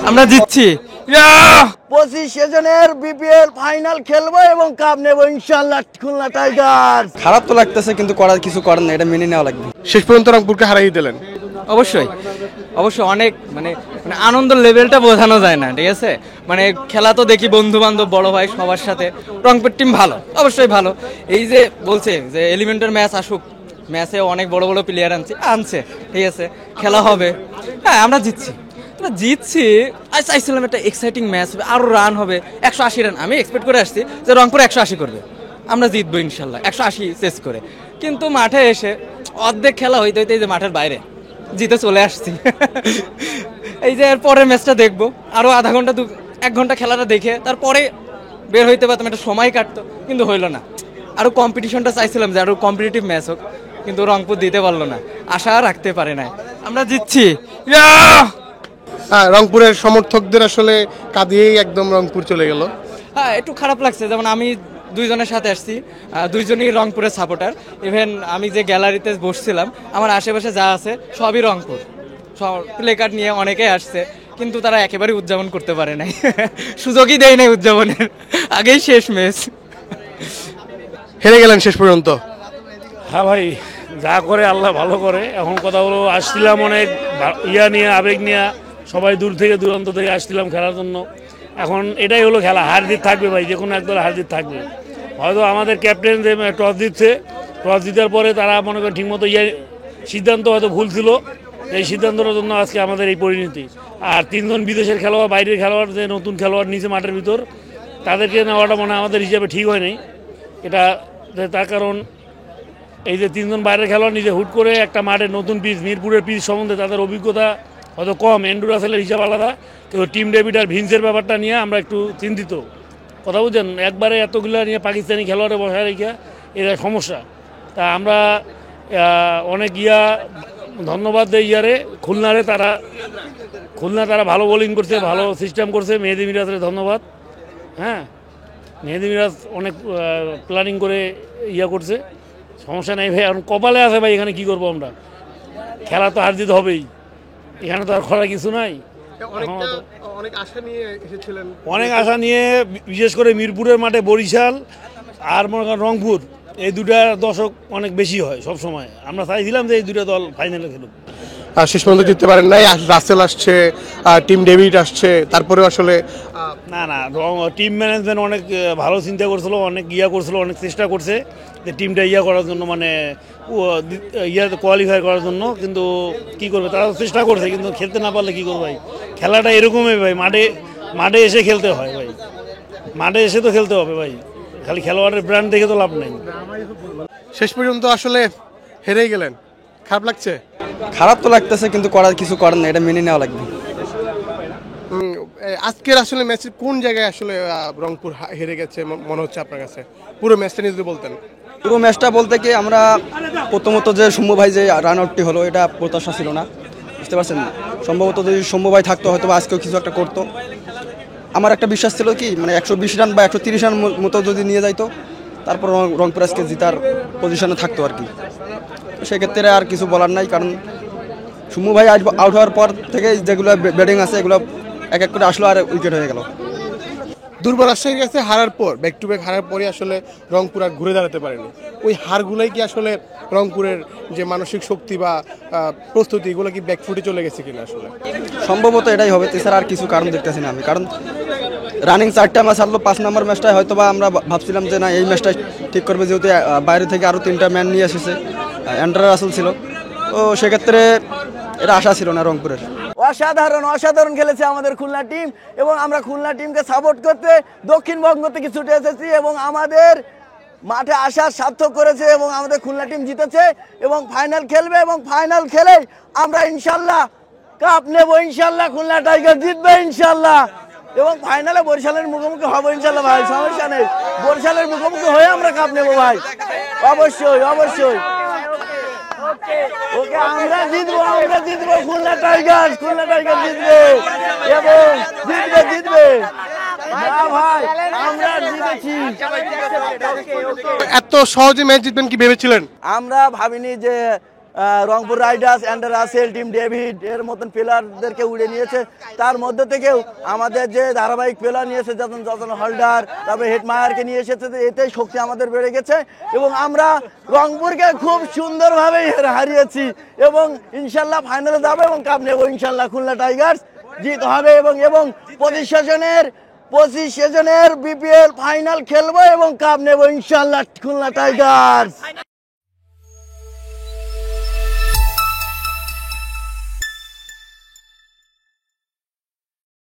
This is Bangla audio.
আমরা জিতছি। 25 সেশনের বিপিএল ফাইনাল খেলবো এবং কাপ নেবো ইনশাআল্লাহ খুলনা টাইগার্স। খারাপ তো লাগতেছে, কিন্তু করার কিছু করার নেই, এটা মেনে নেওয়া লাগবে। শেষ পর্যন্ত রংপুরকে হারিয়ে দিলেন। অবশ্যই অবশ্যই অনেক মানে আনন্দ লেভেলটা বোঝানো যায় না, ঠিক আছে। মানে খেলা তো দেখি বন্ধু বান্ধব বড় ভাই সবার সাথে, রংপুর টিম ভালো, অবশ্যই ভালো। এই যে বলছে যে এলিমেন্টার ম্যাচ আসুক, ম্যাচে অনেক বড় বড় প্লেয়ার আনছে, ঠিক আছে, খেলা হবে। হ্যাঁ আমরা জিতছি, চাইছিলাম একটা এক্সাইটিং ম্যাচ হবে, আরো রান হবে, 180 রান আমি এক্সপেক্ট করে আসছি যে রংপুর 180 করবে, আমরা জিতবো ইনশাল্লাহ 180 চেস করে। কিন্তু মাঠে এসে অর্ধেক খেলা হইতে হইতে এই যে মাঠের বাইরে জিতে চলে আসছি। এই যে এর পরের ম্যাচটা দেখবো, আরো আধা ঘন্টা 1 ঘন্টা খেলাটা দেখে তারপরে বের হইতে পারতাম, একটা সময় কাটতো, কিন্তু হইলো না। আরো কম্পিটিশনটা চাইছিলাম যে আরো কম্পিটিটিভ ম্যাচ হোক, কিন্তু রংপুর দিতে পারলো না, আশা রাখতে পারে নাই। আমরা জিতছি। রংপুরের সমর্থকদের আসলে কাঁদিয়েই একদম রংপুর চলে গেল। হ্যাঁ একটু খারাপ লাগছে, যেমন আমি দুইজনের সাথে আসছি, দুইজনই রংপুরের সাপোর্টার। ইভেন আমি যে গ্যালারিতে বসছিলাম, আমার আশেপাশে যা আছে সবই রংপুর, সব প্লে কার্ড নিয়ে অনেকেই আসছে, কিন্তু তারা একেবারে উদযাপন করতে পারে নাই। সুযোগই দেয় নাই উদযাপনের, আগেই শেষ ম্যাচ। হেরে গেলেন শেষ পর্যন্ত। হ্যাঁ ভাই, যা করে আল্লাহ ভালো করে। এখন কথা হলো, আসছিলাম অনেক নিয়ে, আবেগ নিয়ে, সবাই দূর থেকে দূরান্ত থেকে আসছিলাম খেলার জন্য। এখন এটাই হলো খেলা, হার জিত থাকবে ভাই, যে কোনো একদল হার জিত থাকবে। হয়তো আমাদের ক্যাপ্টেন যে টস দিচ্ছে, টস জিতার পরে তারা মনে করেন ঠিকমতো সিদ্ধান্ত হয়তো ভুল ছিল, এই সিদ্ধান্তটার জন্য আজকে আমাদের এই পরিণতি। আর 3 জন বিদেশের খেলোয়াড়, বাইরের খেলোয়াড়, যে নতুন খেলোয়াড় নিচে মাঠের ভিতর, তাদেরকে নেওয়াটা মনে হয় আমাদের হিসাবে ঠিক হয় নাই এটা। তার কারণ এই যে 3 জন বাইরের খেলোয়াড় নিজে হুট করে একটা মাঠের নতুন পিচ, মিরপুরের পিচ সম্বন্ধে তাদের অভিজ্ঞতা হয়তো কম, এন্ড্রু রাসেলের হিসাব আলাদা, তো টিম ডেভিড আর ভিন্সের ব্যাপারটা নিয়ে আমরা একটু চিন্তিত। কথা বুঝছেন, একবারে এতগুলো নিয়ে পাকিস্তানি খেলোয়াড়ে বসায় রেখে এটা সমস্যা। তা আমরা অনেক ধন্যবাদ দেই খুলনা তারা ভালো বোলিং করছে, ভালো সিস্টেম করছে। মেহেদি মিরাজের ধন্যবাদ। হ্যাঁ, মেহেদি মিরাজ অনেক প্ল্যানিং করে করছে, সমস্যা নেই ভাই। এখন কপালে আছে ভাই, এখানে কি করবো আমরা, খেলা তো হার জিত হবেই, এখানে তো আর করার কিছু নাই। অনেক আশা নিয়ে, বিশেষ করে মিরপুরের মাঠে বরিশাল আর মনে করেন রংপুর, এই দুটা দর্শক অনেক বেশি হয় সব সময়। আমরা চাইছিলাম যে এই দুটা দল ফাইনালে খেলুক, আর শেষ পর্যন্ত জিততে পারেন নাই। রাসেল আসছে, টিম ডেভিড আসছে, তারপরে আসলে না টিম ম্যানেজমেন্ট অনেক ভালো চিন্তা করছিল, অনেক করছিল, অনেক চেষ্টা করছে যে টিমটা করার জন্য, মানে কোয়ালিফাই করার জন্য। কিন্তু কি করবে, তারা চেষ্টা করছে, কিন্তু খেলতে না পারলে কি করবে ভাই। খেলাটা এরকমই ভাই, মাঠে এসে খেলতে হয় ভাই, মাঠে এসে তো খেলতে হবে ভাই, খালি খেলোয়াড়ের ব্র্যান্ড দেখে তো লাভ নেই। শেষ পর্যন্ত আসলে হেরেই গেলেন, খারাপ লাগছে। খারাপ তো লাগতেছে, কিন্তু করার কিছু করার নেই, এটা মেনে নেওয়া লাগবে। আজকের আসলে ম্যাচের কোন জায়গায় আসলে রংপুর হেরে গেছে মনে হচ্ছে আপনার কাছে? পুরো ম্যাচটা নিয়ে যদি বলতেন। পুরো ম্যাচটা বলতে কি, আমরা প্রথমত যে সৌম্য ভাই যে রান আউটটি হলো, এটা প্রত্যাশা ছিল না, বুঝতে পারছেন। সম্ভবত যদি সৌম্য ভাই থাকতো, হয়তো আজকেও কিছু একটা করতো। আমার একটা বিশ্বাস ছিল কি, মানে 120 রান বা 130 রান মতো যদি নিয়ে যাইতো, তারপর রংপুর আজকে জিতার পজিশনে থাকতো আর কি। সেক্ষেত্রে আর কিছু বলার নাই, কারণ সৌম্য ভাই আউট হওয়ার পর থেকে যেগুলো ব্যাটিং আছে, এগুলো এক এক করে আসলো আর উইকেট হয়ে গেল। দুর্বল রাজশাহীর কাছে হারার পর, ব্যাক টু ব্যাক হারার পরে আসলে রংপুর আর ঘুরে দাঁড়াতে পারেনি। ওই হারগুলোই কি আসলে রংপুরের যে মানসিক শক্তি বা প্রস্তুতি, এগুলো কি ব্যাকফুটে চলে গেছে কিনা? আসলে সম্ভবত এটাই হবে, এছাড়া আর কিছু কারণ দেখতেছি না আমি। কারণ রানিং 4টা ম্যাচ আসলো, 5 নম্বর ম্যাচটায় হয়তো বা আমরা ভাবছিলাম যে না, এই ম্যাচটা ঠিক করবে, যেহেতু বাইরে থেকে আরও 3টা ম্যান নিয়ে এসেছে, অ্যান্ড্রু রাসেল ছিল, তো সেক্ষেত্রে এটা আশা ছিল না রংপুরের। অসাধারণ খেলেছে আমাদের খুলনা টিম, এবং আমরা খুলনা টিমকে সাপোর্ট করতে দক্ষিণবঙ্গ থেকে ছুটে এসেছি, এবং আমাদের মাঠে আসার সার্থক করেছে, এবং আমাদের খুলনা টিম জিতেছে এবং ফাইনাল খেলবে, এবং ফাইনাল খেলে আমরা ইনশাল্লাহ কাপ নেব, ইনশাল্লাহ খুলনা টাইগার জিতবে ইনশাল্লাহ, এবং ফাইনালে বরিশালের মুখোমুখি হবো ইনশাল্লাহ ভাই, সমস্যা নেই। বরিশালের মুখোমুখি হয়ে আমরা কাপ নেব ভাই, অবশ্যই। ওকে, আমরা জিতবো, খুলনা টাইগার জিতবে, এবং জিতবে। ভাই আমরা জিতেছি। এত সহজে ম্যাচ জিতবেন কি ভেবেছিলেন? আমরা ভাবিনি যে Rangpur riders, Andre Russell, Tim David এর মতন প্লেয়ারদেরকে উড়ে নিয়েছে। তার মধ্যে থেকেও আমাদের যে ধারাবাহিক প্লেয়ার নিয়েছে যতন হোল্ডার, তারপরে হেডমায়ারকে নিয়ে এসেছে, এতেই শক্তি আমাদের বেড়ে গেছে এবং আমরা রংপুরকে খুব সুন্দরভাবে হারিয়েছি এবং ইনশাল্লাহ ফাইনালে যাবে এবং কাপ নেব ইনশাল্লাহ। খুলনা টাইগার্স জিত হবে এবং 25 সেশনের বিপিএল ফাইনাল খেলবো এবং কাপ নেব ইনশাল্লাহ খুলনা টাইগার্স।